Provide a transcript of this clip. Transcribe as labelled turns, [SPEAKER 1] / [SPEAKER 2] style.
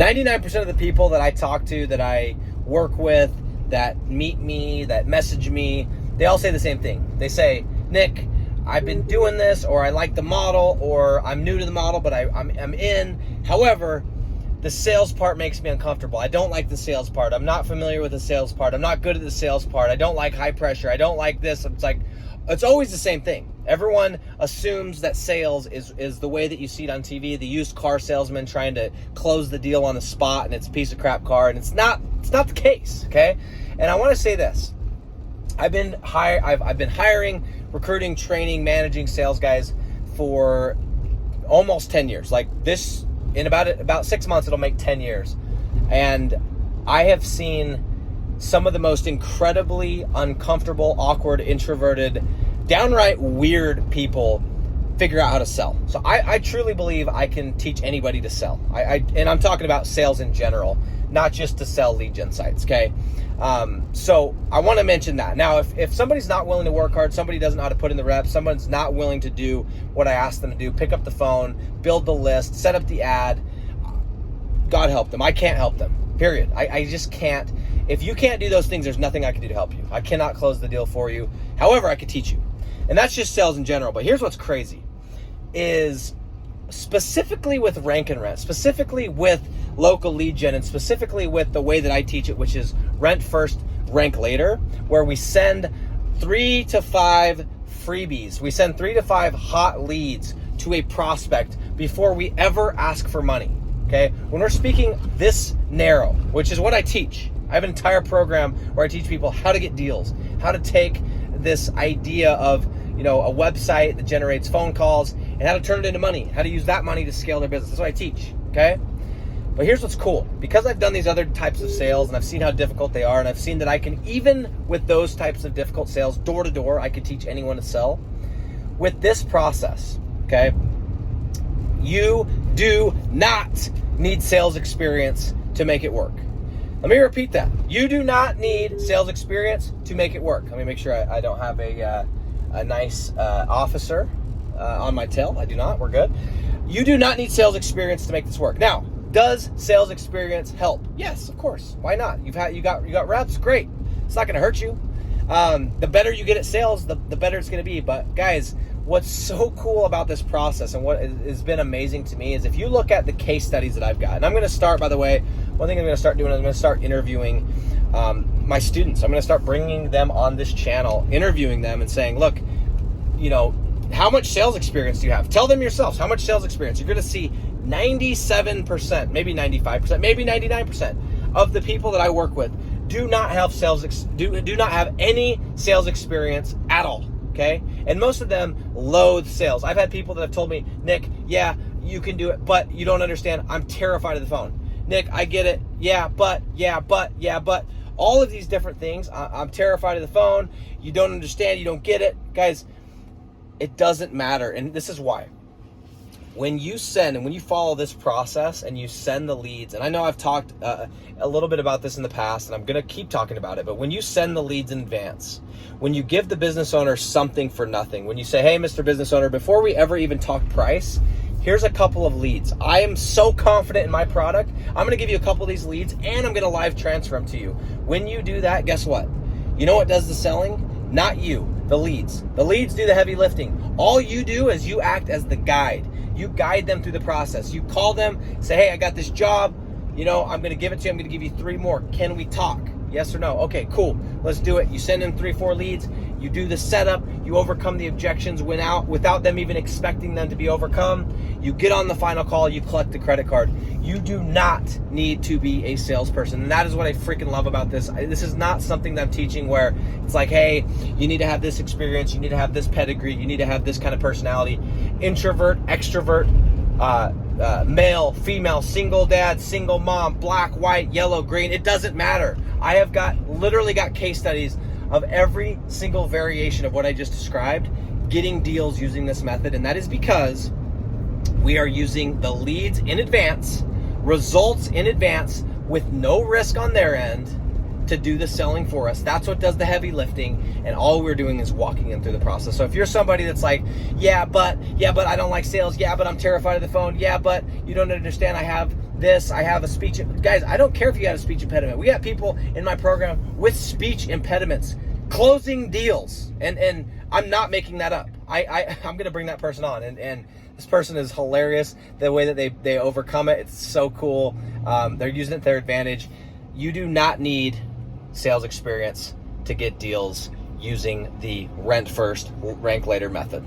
[SPEAKER 1] 99% of the people that I talk to, that I work with, that meet me, that message me, they all say the same thing. They say, Nick, I've been doing this, or I like the model, or I'm new to the model, but I'm in. However, the sales part makes me uncomfortable. I don't like the sales part. I'm not familiar with the sales part. I'm not good at the sales part. I don't like high pressure. I don't like this. It's like, it's always the same thing. Everyone assumes that sales is the way that you see it on TV, the used car salesman trying to close the deal on the spot, and it's a piece of crap car, and it's not the case, okay? And I want to say this. I've been hiring, recruiting, training, managing sales guys for almost 10 years. Like this, in about 6 months, it'll make 10 years. And I have seen some of the most incredibly uncomfortable, awkward, introverted, downright weird people figure out how to sell. So I truly believe I can teach anybody to sell. And I'm talking about sales in general, not just to sell lead gen sites, okay? So I want to mention that. Now, if somebody's not willing to work hard, somebody doesn't know how to put in the reps, someone's not willing to do what I asked them to do, pick up the phone, build the list, set up the ad, God help them. I can't help them, period. I just can't. If you can't do those things, there's nothing I can do to help you. I cannot close the deal for you. However, I could teach you. And that's just sales in general. But here's what's crazy is specifically with rank and rent, specifically with local lead gen, and specifically with the way that I teach it, which is rent first, rank later, where we send 3 to 5 freebies. We send 3 to 5 hot leads to a prospect before we ever ask for money, okay? When we're speaking this narrow, which is what I teach. I have an entire program where I teach people how to get deals, how to take this idea of, a website that generates phone calls and how to turn it into money, how to use that money to scale their business. That's what I teach, okay? But here's what's cool. Because I've done these other types of sales and I've seen how difficult they are, and I've seen that I can, even with those types of difficult sales, door to door, I can teach anyone to sell. With this process, okay, you do not need sales experience to make it work. Let me repeat that. You do not need sales experience to make it work. Let me make sure I don't have a nice officer on my tail. I do not. We're good. You do not need sales experience to make this work. Now, does sales experience help? Yes, of course. Why not? You got reps. Great. It's not going to hurt you. The better you get at sales, the better it's going to be. But guys, what's so cool about this process and what has been amazing to me is if you look at the case studies that I've got, and I'm going to start, by the way, one thing I'm going to start doing is I'm going to start interviewing my students. I'm going to start bringing them on this channel, interviewing them and saying, look, how much sales experience do you have? Tell them yourselves how much sales experience. You're going to see 97%, maybe 95%, maybe 99% of the people that I work with do not have do not have any sales experience at all. Okay, and most of them loathe sales. I've had people that have told me, Nick, yeah, you can do it, but you don't understand. I'm terrified of the phone. Nick, I get it. Yeah, but all of these different things. I'm terrified of the phone. You don't understand. You don't get it, guys. It doesn't matter, and this is why. When you send and when you follow this process and you send the leads, and I know I've talked a little bit about this in the past, and I'm going to keep talking about it, but when you send the leads in advance, when you give the business owner something for nothing, when you say, hey, Mr. Business Owner, before we ever even talk price, here's a couple of leads. I am so confident in my product. I'm going to give you a couple of these leads, and I'm going to live transfer them to you. When you do that, guess what? You know what does the selling? Not you, the leads. The leads do the heavy lifting. All you do is you act as the guide. You guide them through the process. You call them, say, hey, I got this job. I'm going to give it to you. I'm going to give you 3 more. Can we talk? Yes or no? Okay, cool. Let's do it. You send in 3, 4 leads. You do the setup. You overcome the objections without them even expecting them to be overcome. You get on the final call. You collect the credit card. You do not need to be a salesperson. And that is what I freaking love about this. This is not something that I'm teaching where it's like, hey, you need to have this experience. You need to have this pedigree. You need to have this kind of personality. Introvert, extrovert, male, female, single dad, single mom, black, white, yellow, green. It doesn't matter. I have literally got case studies of every single variation of what I just described, getting deals using this method. And that is because we are using the leads in advance, results in advance, with no risk on their end to do the selling for us. That's what does the heavy lifting, and all we're doing is walking them through the process. So if you're somebody that's like, yeah, but I don't like sales, yeah, but I'm terrified of the phone, yeah, but you don't understand, I have this. I have a speech. Guys, I don't care if you have a speech impediment. We got people in my program with speech impediments closing deals, and I'm not making that up. I'm going to bring that person on, and this person is hilarious. The way that they overcome it, it's so cool. They're using it to their advantage. You do not need sales experience to get deals using the rent first, rank later method.